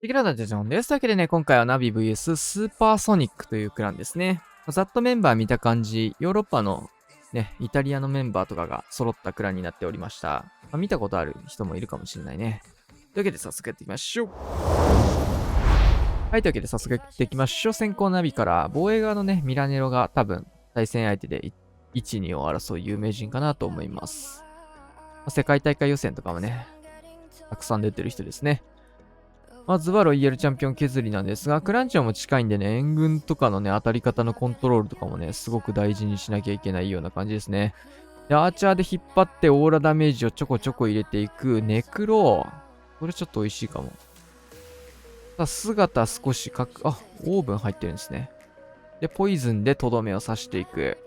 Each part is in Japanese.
テキラダジョンです。というわけでね、今回はナビ VS スーパーソニックというクランですね。ざっとメンバー見た感じ、ヨーロッパのね、イタリアのメンバーとかが揃ったクランになっておりました。見たことある人もいるかもしれないね。というわけで早速やっていきましょう。はい、というわけで早速やっていきましょう。先行ナビから防衛側のね、ミラネロが多分対戦相手で1、2を争う有名人かなと思います。世界大会予選とかもね、たくさん出てる人ですね。まずはロイヤルチャンピオン削りなんですが、クランチャーも近いんでね、援軍とかのね、当たり方のコントロールとかもね、すごく大事にしなきゃいけないような感じですね。で、アーチャーで引っ張ってオーラダメージをちょこちょこ入れていくネクロ。これちょっと美味しいかも。姿少しオーブン入ってるんですね。で、ポイズンでとどめを刺していく。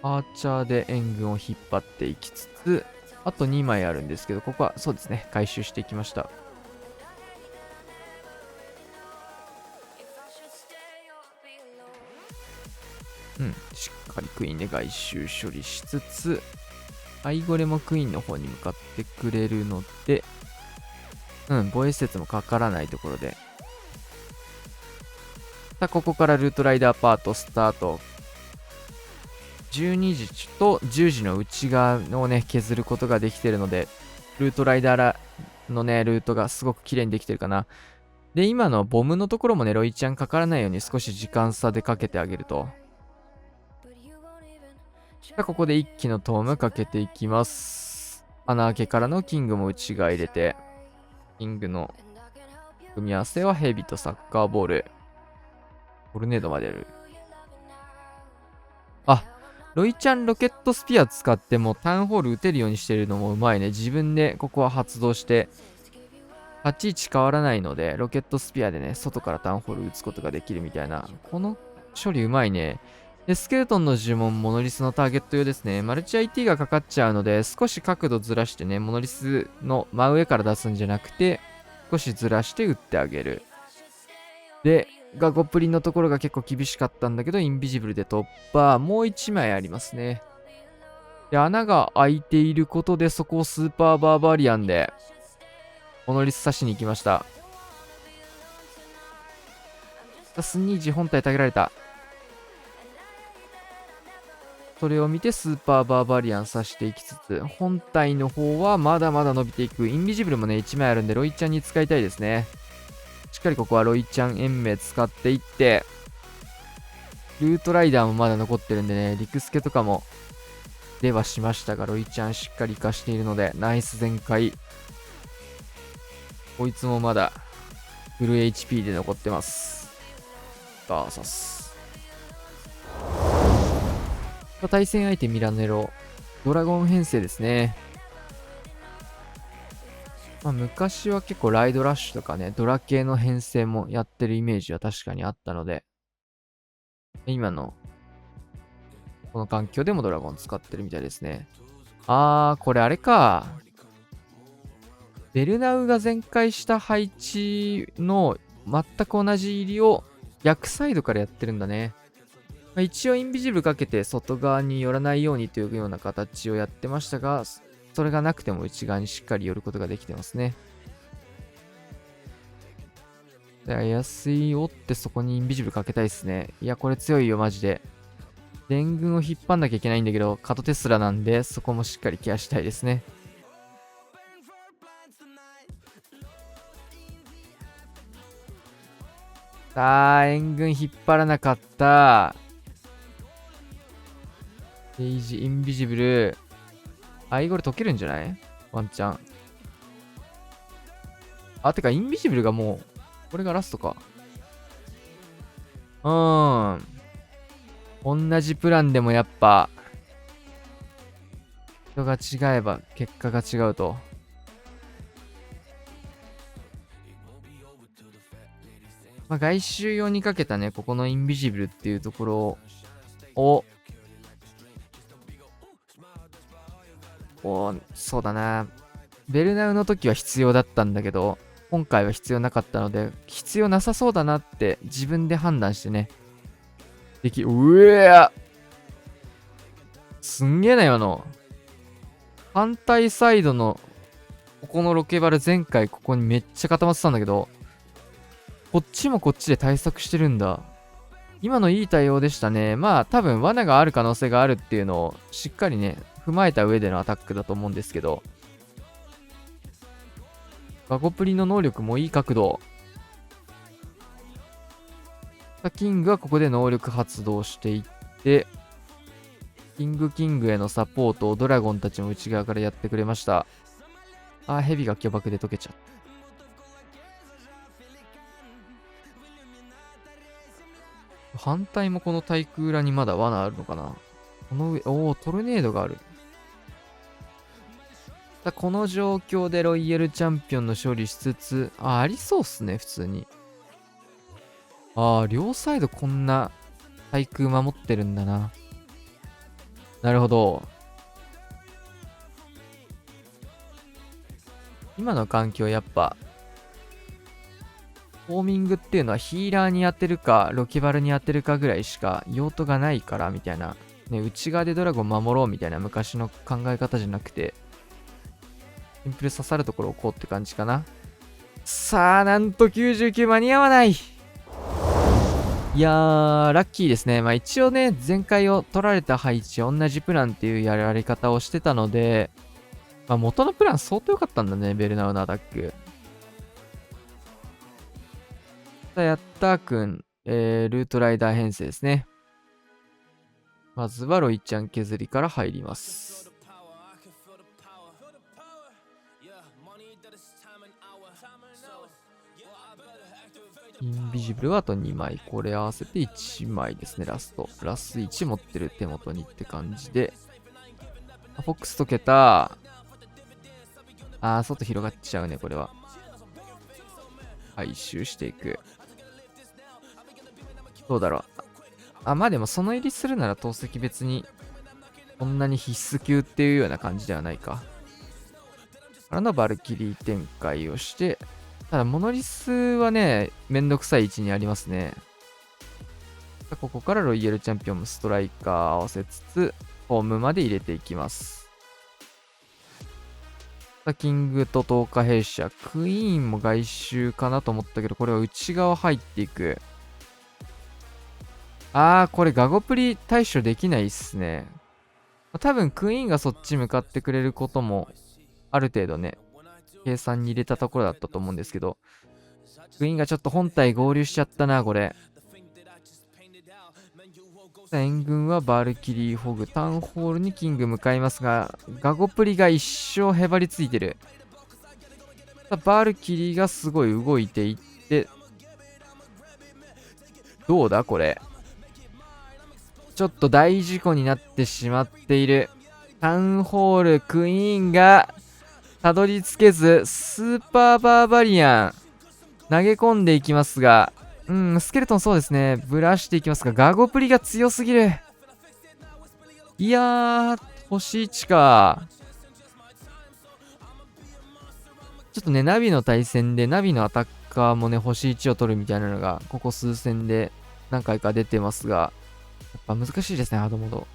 アーチャーで援軍を引っ張っていきつつ、あと2枚あるんですけど、ここはそうですね、回収していきました。しっかりクイーンで外周処理しつつ、アイゴレもクイーンの方に向かってくれるので、防衛施設もかからないところで。さあ、ここからルートライダーパートスタート。12時と10時の内側をね、削ることができているので、ルートライダーのね、ルートがすごく綺麗にできてるかな。で、今のボムのところもね、ロイちゃんかからないように少し時間差でかけてあげると。ここで一気のトームかけていきます。穴開けからのキングも内側入れて、キングの組み合わせはヘビとサッカーボール。トルネードまでやる。ロイちゃんロケットスピア使ってもタウンホール打てるようにしてるのもうまいね。自分でここは発動して、立ち位置変わらないので、ロケットスピアでね、外からタウンホール打つことができるみたいな。この処理うまいね。で、スケルトンの呪文、モノリスのターゲット用ですね。マルチ IT がかかっちゃうので、少し角度ずらしてね、モノリスの真上から出すんじゃなくて、少しずらして打ってあげる。で、ガゴプリのところが結構厳しかったんだけど、インビジブルで突破。もう1枚ありますね。で、穴が開いていることで、そこをスーパーバーバリアンで、モノリス刺しに行きました。スニージ本体下げられた。それを見てスーパーバーバリアン刺していきつつ、本体の方はまだまだ伸びていく。インビジブルもね、1枚あるんで、ロイちゃんに使いたいですね。しっかりここはロイちゃん延命使っていって、ルートライダーもまだ残ってるんでね、リクスケとかも出はしましたが、ロイちゃんしっかり活かしているので、ナイス全開。こいつもまだフル HP で残ってます。バーサス。対戦相手ミラネロ。ドラゴン編成ですね。昔は結構ライドラッシュとかね、ドラ系の編成もやってるイメージは確かにあったので、今のこの環境でもドラゴン使ってるみたいですね。これあれか。ベルナウが全開した配置の全く同じ入りを逆サイドからやってるんだね。一応インビジブルかけて外側に寄らないようにというような形をやってましたが、それがなくても内側にしっかり寄ることができてますね。で、安い折ってそこにインビジブルかけたいですね。いや、これ強いよ、マジで。電軍を引っ張んなきゃいけないんだけど、カトテスラなんで、そこもしっかりケアしたいですね。援軍引っ張らなかった。ゲージ、インビジブル。アイゴレ解けるんじゃないワンチャン。てか、インビジブルがもう、これがラストか。同じプランでもやっぱ、人が違えば結果が違うと。外周用にかけたね、ここのインビジブルっていうところを、そうだな。ベルナウの時は必要だったんだけど、今回は必要なかったので、必要なさそうだなって自分で判断してね。すんげえな、今の。反対サイドのここのロケバル前回ここにめっちゃ固まってたんだけど、こっちもこっちで対策してるんだ。今のいい対応でしたね。まあ多分罠がある可能性があるっていうのをしっかりね、踏まえた上でのアタックだと思うんですけど、ガゴプリの能力もいい角度。キングはここで能力発動していって、キングへのサポートをドラゴンたちも内側からやってくれました。ヘビが巨爆で溶けちゃった。反対もこの対空裏にまだ罠あるのかな。この上、トルネードがある。この状況でロイヤルチャンピオンの勝利しつつ、ありそうっすね、普通に。両サイドこんな対空守ってるんだな。なるほど。今の環境やっぱ、フォーミングっていうのはヒーラーに当てるか、ロケバルに当てるかぐらいしか用途がないから、みたいな。ね、内側でドラゴン守ろうみたいな昔の考え方じゃなくて、シンプル刺さるところをこうって感じかな。さあ、なんと99間に合わない。いやー、ラッキーですね。まあ一応ね、前回を取られた配置、同じプランっていうやられ方をしてたので、まあ元のプラン相当良かったんだね、ベルナウのアタック。やったーくん、ルートライダー編成ですね。まずはロイちゃん削りから入ります。インビジブルはあと2枚。これ合わせて1枚ですね、ラスト。プラス1持ってる手元にって感じで。フォックス溶けた。外広がっちゃうね、これは。回収していく。どうだろう。まあでもその入りするなら透析別に、こんなに必須級っていうような感じではないか。からのバルキリー展開をして、ただモノリスはね、めんどくさい位置にありますね。ここからロイヤルチャンピオンもストライカー合わせつつ、ホームまで入れていきます。キングと10日弊社、クイーンも外周かなと思ったけど、これは内側入っていく。これガゴプリ対処できないっすね。多分クイーンがそっち向かってくれることも、ある程度ね、計算に入れたところだったと思うんですけど、クイーンがちょっと本体合流しちゃったな、これ。援軍はバルキリーホグ、タウンホールにキング向かいますが、ガゴプリが一生へばりついてる。バルキリーがすごい動いていって、どうだこれ。ちょっと大事故になってしまっている。タウンホール、クイーンがたどり着けず、スーパーバーバリアン投げ込んでいきますが、スケルトンそうですね。ブラしていきますが、ガゴプリが強すぎる。いやー、星1か。ちょっとね、ナビの対戦で、ナビのアタッカーもね、星1を取るみたいなのが、ここ数戦で何回か出てますが、やっぱ難しいですね、ハードモード。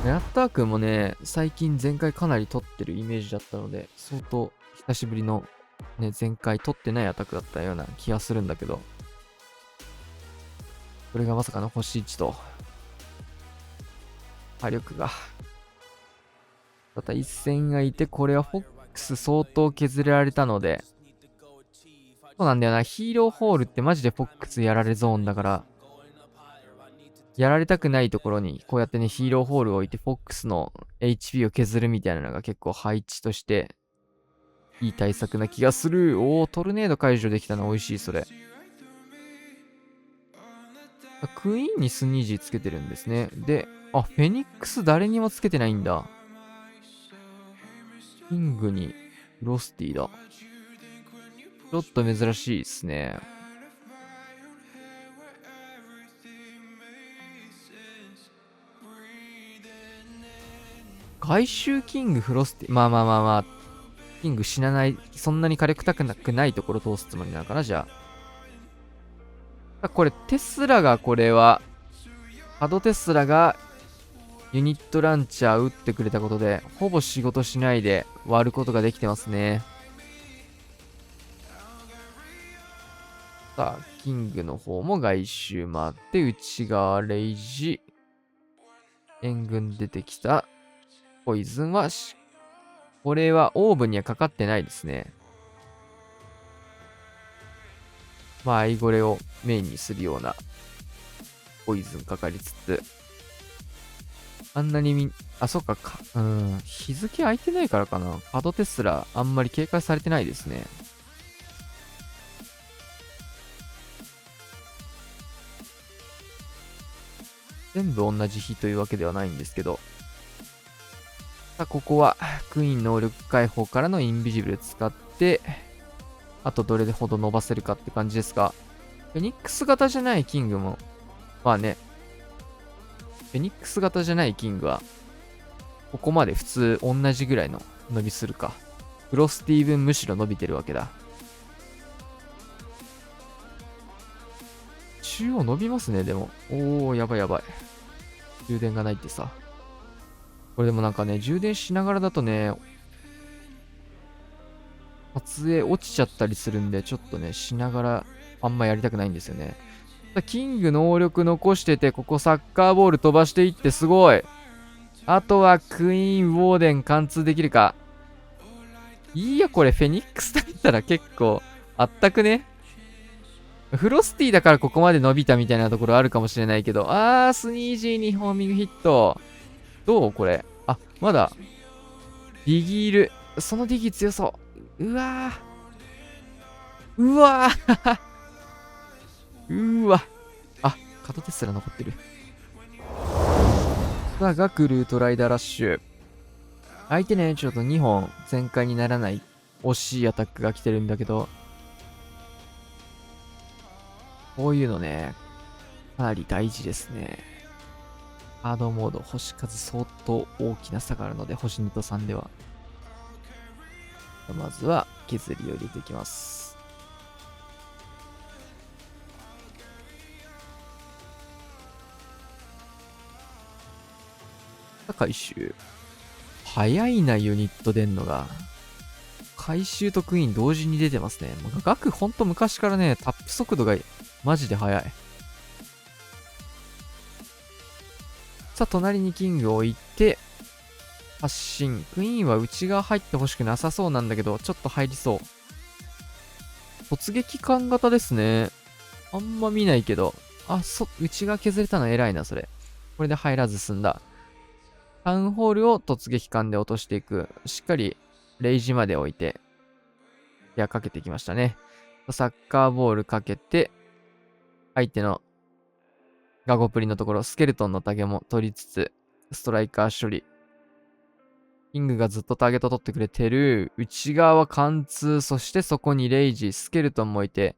ヤッター君もね、最近前回かなり取ってるイメージだったので、相当久しぶりのね、前回取ってないアタックだったような気がするんだけど、これがまさかの星1と、火力が。また一戦がいて、これはフォックス相当削られたので、そうなんだよな、ヒーローホールってマジでフォックスやられゾーンだから、やられたくないところに、こうやってね、ヒーローホールを置いて、フォックスの HP を削るみたいなのが結構配置として、いい対策な気がする。トルネード解除できたの美味しい、それ。クイーンにスニージーつけてるんですね。で、フェニックス誰にもつけてないんだ。キングにロスティだ。ちょっと珍しいですね。外周キングフロスティ、まあ、キング死なない、そんなに火力高くないところ通すつもりなのかな、じゃあ。これ、テスラが、これは、ハドテスラが、ユニットランチャー打ってくれたことで、ほぼ仕事しないで割ることができてますね。さあ、キングの方も外周回って、内側レイジ。援軍出てきた。ポイズンはこれはオーブンにはかかってないですね。まあ、アイゴレをメインにするようなポイズンかかりつつ。あんなにそっか、日付空いてないからかな。パドテスラ、あんまり警戒されてないですね。全部同じ日というわけではないんですけど。さあ、ここは、クイーン能力解放からのインビジブル使って、あとどれほど伸ばせるかって感じですが、フェニックス型じゃないキングも、まあね、フェニックス型じゃないキングは、ここまで普通同じぐらいの伸びするか。フロスティーブンむしろ伸びてるわけだ。中央伸びますね、でも。おー、やばいやばい。充電がないってさ。これでもなんかね、充電しながらだとね、撮影落ちちゃったりするんで、ちょっとね、しながらあんまやりたくないんですよね。キング能力残してて、ここサッカーボール飛ばしていってすごい。あとはクイーン、ウォーデン貫通できるか。いや、これフェニックスだったら結構あったくね。フロスティだからここまで伸びたみたいなところあるかもしれないけど。スニージーにホーミングヒット。どうこれ。まだ。ディギール。そのディギー強そう。うわー。うわー。うわ。カトテスラ残ってる。さあ、ガクルートライダーラッシュ。相手ね、ちょっと2本全開にならない惜しいアタックが来てるんだけど、こういうのね、かなり大事ですね。ハードモード、星数相当大きな差があるので、星2と3では。まずは削りを入れていきます。回収。早いな、ユニット出んのが。回収とクイーン同時に出てますね。ガクほんと昔からね、タップ速度がマジで速い。さあ、隣にキングを置いて、発進。クイーンは内側入ってほしくなさそうなんだけど、ちょっと入りそう。突撃艦型ですね。あんま見ないけど。内側削れたの偉いな、それ。これで入らず済んだ。タウンホールを突撃艦で落としていく。しっかり、レイジまで置いて、かけてきましたね。サッカーボールかけて、相手のガゴプリのところ、スケルトンのタゲも取りつつ、ストライカー処理。キングがずっとターゲット取ってくれてる。内側は貫通、そしてそこにレイジ、スケルトンもいて、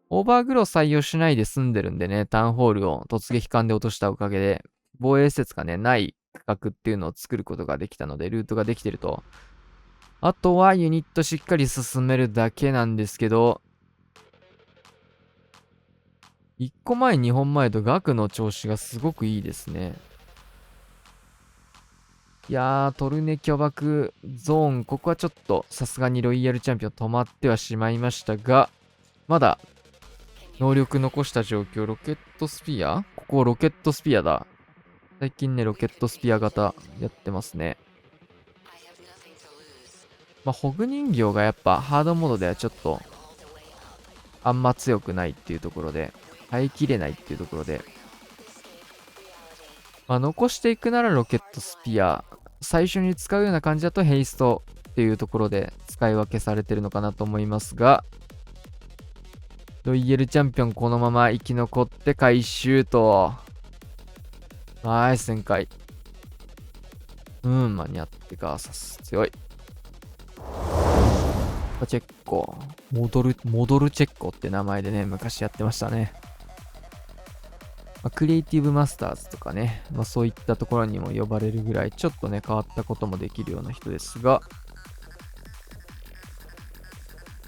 オーバーグロー採用しないで済んでるんでね、タウンホールを突撃艦で落としたおかげで、防衛施設がね、ない区画っていうのを作ることができたので、ルートができてると。あとはユニットしっかり進めるだけなんですけど、1個前、2本前とガクの調子がすごくいいですね。いやー、トルネ巨爆ゾーン、ここはちょっとさすがにロイヤルチャンピオン止まってはしまいましたが、まだ能力残した状況、ロケットスピア？ここロケットスピアだ。最近ね、ロケットスピア型やってますね。ホグ人形がやっぱハードモードではちょっとあんま強くないっていうところで、耐えきれないっていうところで、残していくならロケットスピア、最初に使うような感じだとヘイストっていうところで使い分けされてるのかなと思いますが、ロイヤルチャンピオンこのまま生き残って回収と、ナイス旋回。間に合ってか、強い。チェッコ。モドルチェッコって名前でね、昔やってましたね。クリエイティブマスターズとかね、そういったところにも呼ばれるぐらい、ちょっとね、変わったこともできるような人ですが、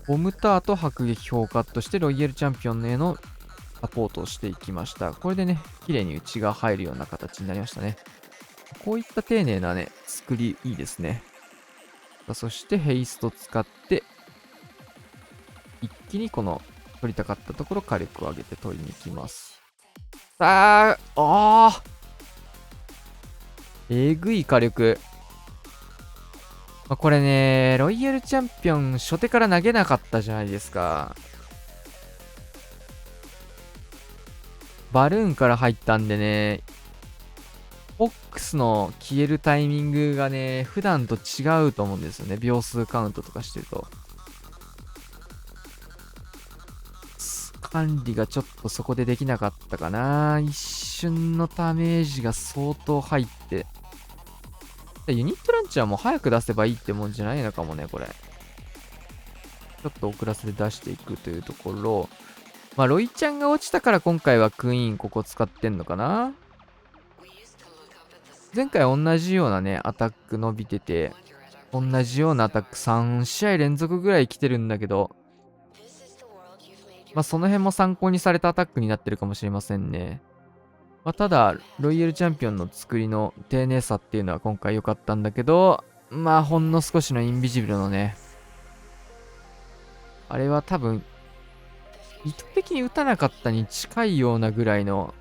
ボムターと迫撃砲カットしてロイヤルチャンピオンへのサポートをしていきました。これでね、綺麗に内側入るような形になりましたね。こういった丁寧なね、作りいいですね。そしてヘイスト使って、一気にこの取りたかったところ火力を上げて取りに行きます。えぐい火力。これね、ロイヤルチャンピオン初手から投げなかったじゃないですか。バルーンから入ったんでね、フォックスの消えるタイミングがね、普段と違うと思うんですよね。秒数カウントとかしてると。管理がちょっとそこでできなかったかな。一瞬のダメージが相当入って。ユニットランチャーも早く出せばいいってもんじゃないのかもね、これ。ちょっと遅らせて出していくというところ。ロイちゃんが落ちたから今回はクイーンここ使ってんのかな。前回同じようなね、アタック伸びてて、同じようなアタック3試合連続ぐらい来てるんだけど、その辺も参考にされたアタックになってるかもしれませんね。ただ、ロイヤルチャンピオンの作りの丁寧さっていうのは今回良かったんだけど、ほんの少しのインビジブルのね、あれは多分、意図的に打たなかったに近いようなぐらいの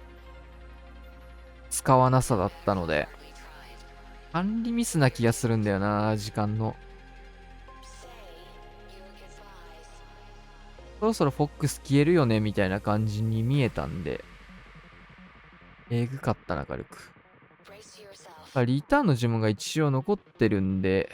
使わなさだったので、管理ミスな気がするんだよな、時間の。そろそろフォックス消えるよね、みたいな感じに見えたんで、えぐかったな、軽く。リターンの呪文が一応残ってるんで、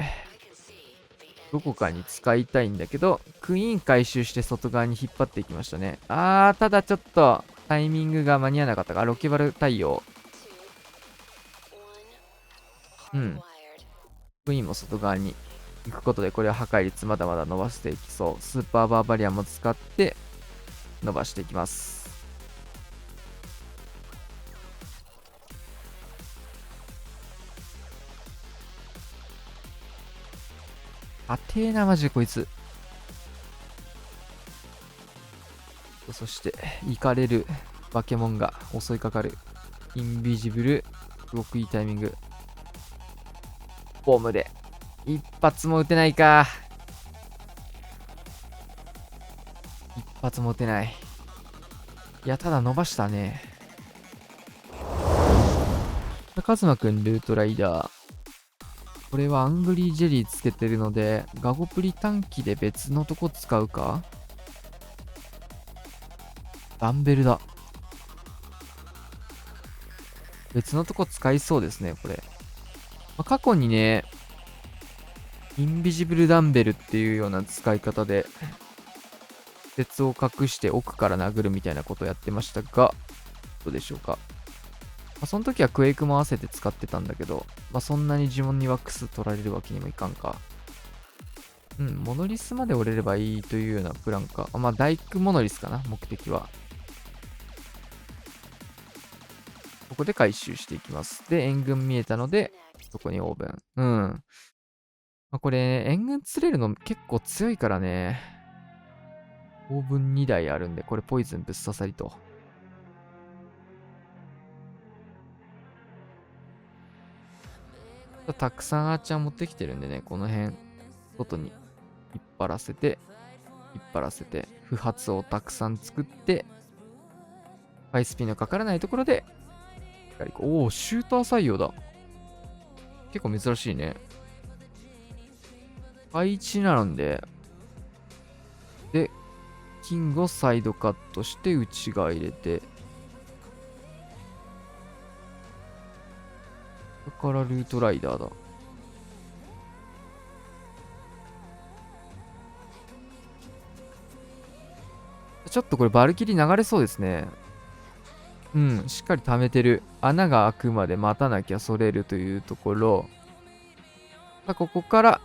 どこかに使いたいんだけど、クイーン回収して外側に引っ張っていきましたね。ただちょっとタイミングが間に合わなかったか。ロケバル対応。クイーンも外側に行くことで、これは破壊率まだまだ伸ばしていきそう。スーパーバーバリアンも使って伸ばしていきます。てえな、マジでこいつ。そして、行かれるバケモンが襲いかかる。インビジブル。すごくいいタイミング。ボムで。一発も撃てないか。一発も撃てない。いや、ただ伸ばしたね。カズマくん、ルートライダー。これはアングリージェリーつけてるので、ガゴプリ短期で別のとこ使うか。ダンベルだ。別のとこ使いそうですね、これ。過去にね、インビジブルダンベルっていうような使い方で、鉄を隠して奥から殴るみたいなことをやってましたが、どうでしょうか。その時はクエイクも合わせて使ってたんだけど、そんなに呪文にワックス取られるわけにもいかんか。モノリスまで折れればいいというようなプランか。大工モノリスかな、目的は。ここで回収していきます。で、援軍見えたので、そこにオーブン。これ、援軍釣れるの結構強いからね。オーブン2台あるんで、これポイズンぶっ刺さりと。たくさんアーチャー持ってきてるんでね、この辺、外に引っ張らせて、不発をたくさん作って、ハイスピンのかからないところで、おお、シューター採用だ。結構珍しいね。配置なんで、で、キングをサイドカットして内側入れて、だからルートライダーだ。ちょっとこれバルキリ流れそうですね。しっかり溜めてる。穴が開くまで待たなきゃそれるというところ。ここから、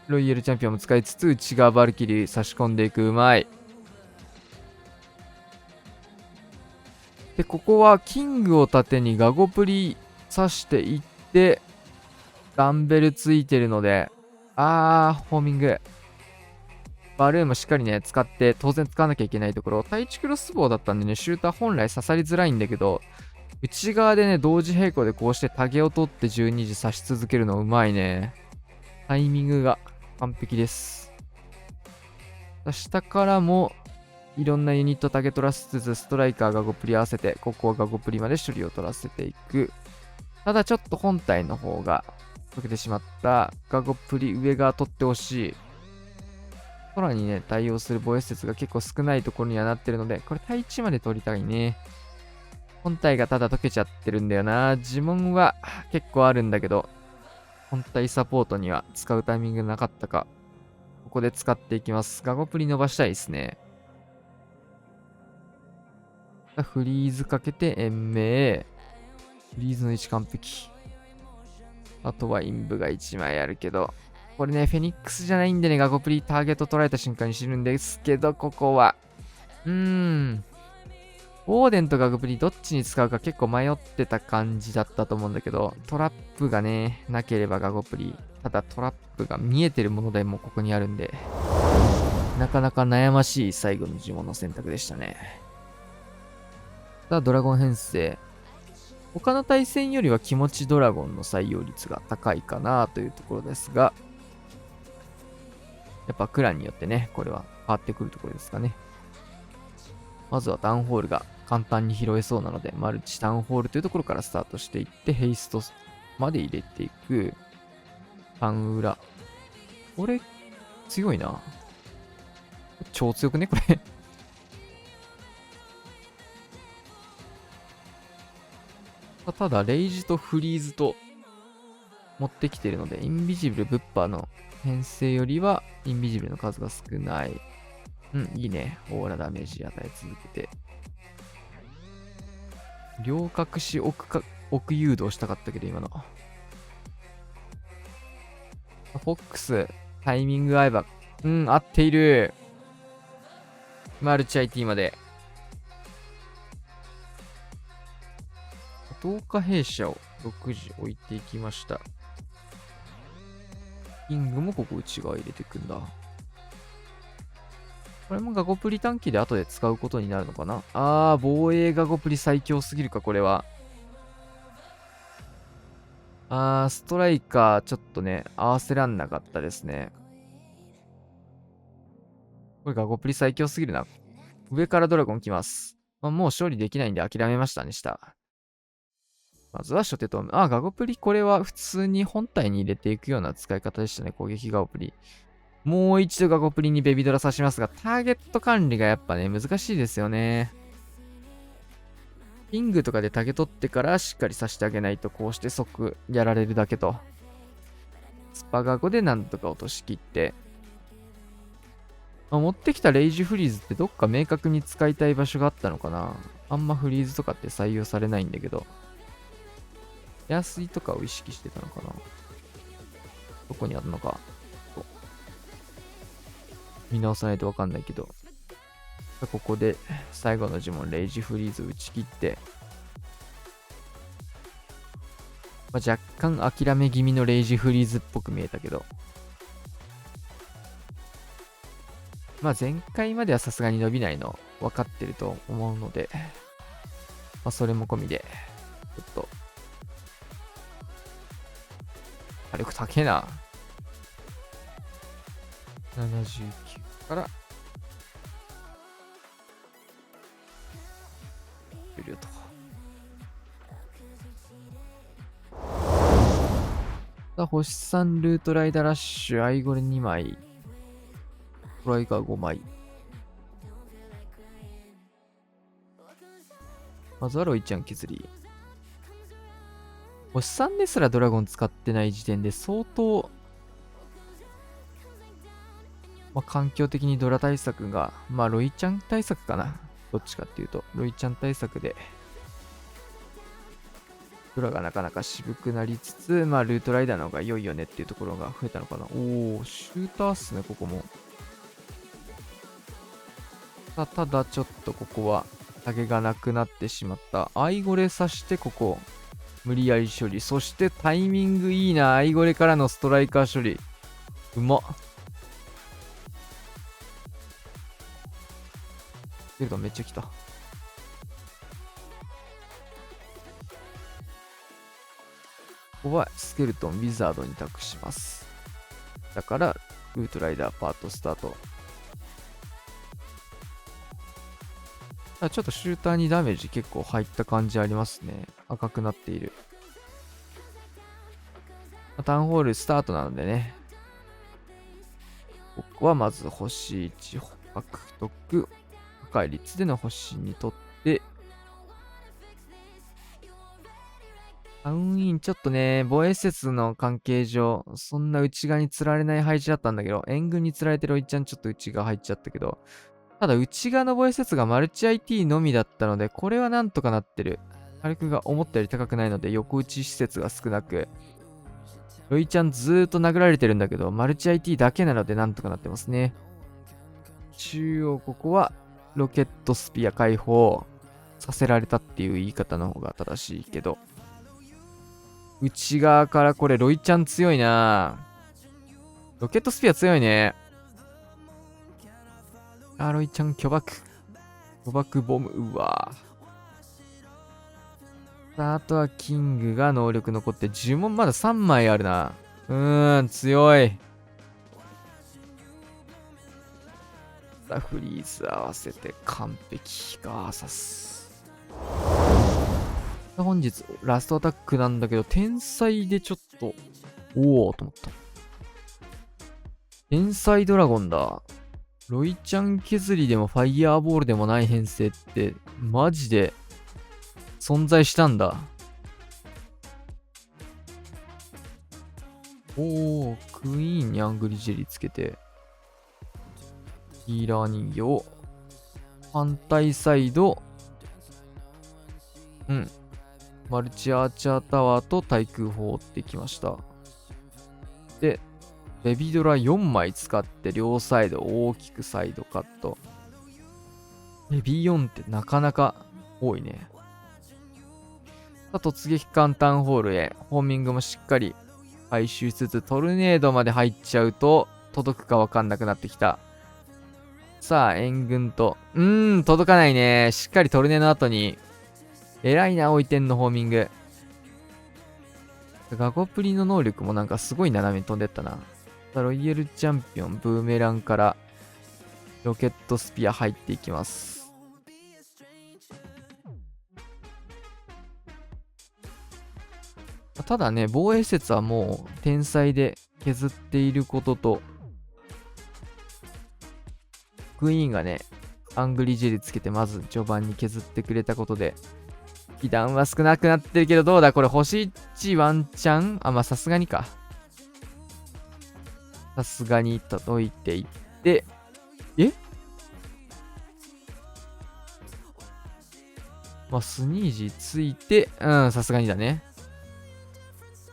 ロイヤルチャンピオンも使いつつ、内側バルキリ差し込んでいく。うまい。で、ここはキングを盾にガゴプリ刺していって、ダンベルついてるので、ホーミング。バルーンもしっかりね、使って、当然使わなきゃいけないところ。対地クロスボウだったんでね、シューター本来刺さりづらいんだけど、内側でね、同時並行でこうしてタゲを取って12時刺し続けるのうまいね。タイミングが完璧です。下からもいろんなユニットタゲ取らせつつ、ストライカーが5プリ合わせて、ここは5プリまで処理を取らせていく。ただちょっと本体の方が溶けてしまった。ガゴプリ上側取ってほしい。空にね、対応する防衛施設が結構少ないところにはなってるので、これ対地まで取りたいね。本体がただ溶けちゃってるんだよな。呪文は結構あるんだけど、本体サポートには使うタイミングなかったか。ここで使っていきます。ガゴプリ伸ばしたいですね。フリーズかけて延命。フリーズの位置完璧。あとはインブが1枚あるけど、これね、フェニックスじゃないんでね、ガゴプリターゲット取られた瞬間に死ぬんですけど、ここは。オーデンとガゴプリどっちに使うか結構迷ってた感じだったと思うんだけど、トラップがね、なければガゴプリ。ただトラップが見えてるものでもここにあるんで、なかなか悩ましい最後の呪文の選択でしたね。さあ、ドラゴン編成。他の対戦よりは気持ちドラゴンの採用率が高いかなというところですが、やっぱクランによってね、これは変わってくるところですかね。まずはタウンホールが簡単に拾えそうなので、マルチタウンホールというところからスタートしていって、ヘイストまで入れていく。タウン裏。これ、強いな。超強くね、これただ、レイジとフリーズと持ってきているので、インビジブル、ブッパーの編成よりは、インビジブルの数が少ない。いいね。オーラダメージ与え続けて。両隠し奥誘導したかったけど、今の。フォックス、タイミング合えば、合っている。マルチ IT まで。同化弊社を6時置いていきました。キングもここ内側入れていくんだ。これもガゴプリ短期で後で使うことになるのかな。防衛ガゴプリ最強すぎるか、これは。ストライカーちょっとね、合わせらんなかったですね。これガゴプリ最強すぎるな。上からドラゴン来ます。もう勝利できないんで諦めましたね、下。まずは初手と、ガゴプリこれは普通に本体に入れていくような使い方でしたね、攻撃ガゴプリ。もう一度ガゴプリにベビドラ刺しますが、ターゲット管理がやっぱね、難しいですよね。キングとかでタゲ取ってからしっかり刺してあげないと、こうして即やられるだけと。スパガゴでなんとか落としきって。持ってきたレイジフリーズってどっか明確に使いたい場所があったのかな。あんまフリーズとかって採用されないんだけど。安いとかを意識してたのかな。どこにあるのか。見直さないとわかんないけど。ここで最後の呪文、レイジフリーズ打ち切って、若干諦め気味のレイジフリーズっぽく見えたけど、前回まではさすがに伸びないの分かってると思うので、それも込みで、ちょっと、火力高えな。79から、終了と。さあ、星3ルートライダーラッシュ、アイゴレ2枚、トライガー5枚。まずはロイちゃん削り。星3ですらドラゴン使ってない時点で相当、環境的にドラ対策が、ロイちゃん対策かな。どっちかっていうと、ロイちゃん対策で、ドラがなかなか渋くなりつつ、ルートライダーの方が良いよねっていうところが増えたのかな。シューターっすね、ここも。ただちょっとここは、タゲがなくなってしまった。アイゴレさしてここ、無理やり処理。そしてタイミングいいな。アイゴレからのストライカー処理。うまっ。けどめっちゃ来た。ここはスケルトン、ウィザードに託します。だから、ルートライダーパートスタート。ちょっとシューターにダメージ結構入った感じありますね。赤くなっている。タウンホールスタートなのでね。ここはまず星1獲得。高い率での星にとって、タウンインちょっとね、防衛施設の関係上、そんな内側に釣られない配置だったんだけど、援軍に釣られてるおいちゃんちょっと内側入っちゃったけど、ただ内側の防衛施設がマルチ IT のみだったので、これはなんとかなってる。火力が思ったより高くないので、横打ち施設が少なく、ロイちゃんずーっと殴られてるんだけど、マルチ IT だけなのでなんとかなってますね。中央ここは、ロケットスピア解放させられたっていう言い方の方が正しいけど、内側からこれロイちゃん強いな。ロケットスピア強いね。ロイちゃん巨爆ボム。うわさあ、あとはキングが能力残って呪文まだ3枚あるな。強い。さあ、フリーズ合わせて完璧。ガーサス。本日ラストアタックなんだけど、天才でちょっと、おおと思った。天才ドラゴンだ。ロイちゃん削りでもファイヤーボールでもない編成って、マジで存在したんだ。おー、クイーンにアングリジェリつけて、ヒーラー人形、反対サイド、マルチアーチャータワーと対空砲を追ってきました。で、ベビドラ4枚使って両サイド大きくサイドカット。ベビ4ってなかなか多いね。さあ、突撃艦タウンホールへ、ホーミングもしっかり回収しつつ、トルネードまで入っちゃうと、届くかわかんなくなってきた。さあ、援軍と、届かないね。しっかりトルネの後に、偉いな、置いてんの、ホーミング。ガゴプリの能力もなんかすごい斜めに飛んでったな。ロイヤルチャンピオン、ブーメランからロケットスピア入っていきます。ただね、防衛施設はもう天才で削っていることと、クイーンがね、アングリジェルつけてまず序盤に削ってくれたことで、被弾は少なくなってるけど、どうだこれ星1ワンチャンまあさすがにか。さすがに届いていって、まあ、スニージーついて、さすがにだね。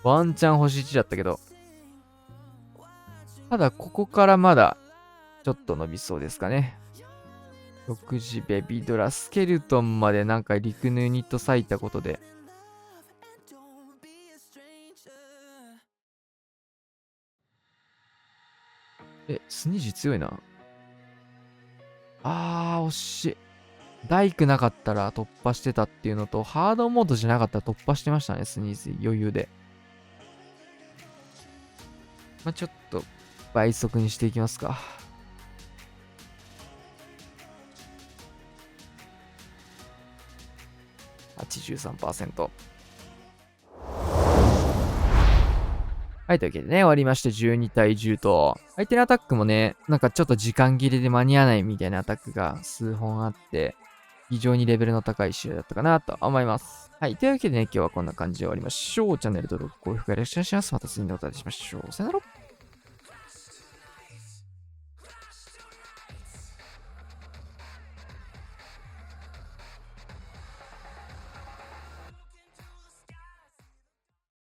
ワンチャン星1だったけど。ただ、ここからまだ、ちょっと伸びそうですかね。6時ベビドラ、スケルトンまでなんか陸のユニット割いたことで。スニージー強いな。惜しい。大工なかったら突破してたっていうのと、ハードモードじゃなかったら突破してましたね、スニーズ余裕で。まあ、ちょっと倍速にしていきますか。83%。はい、というわけでね、終わりまして12対10と、相手のアタックもね、なんかちょっと時間切れで間に合わないみたいなアタックが数本あって、非常にレベルの高い試合だったかなと思います。はい、というわけでね、今日はこんな感じで終わりましょう。チャンネル登録、高評価よろしくお願いします。また次の動画でしましょう。さよなら。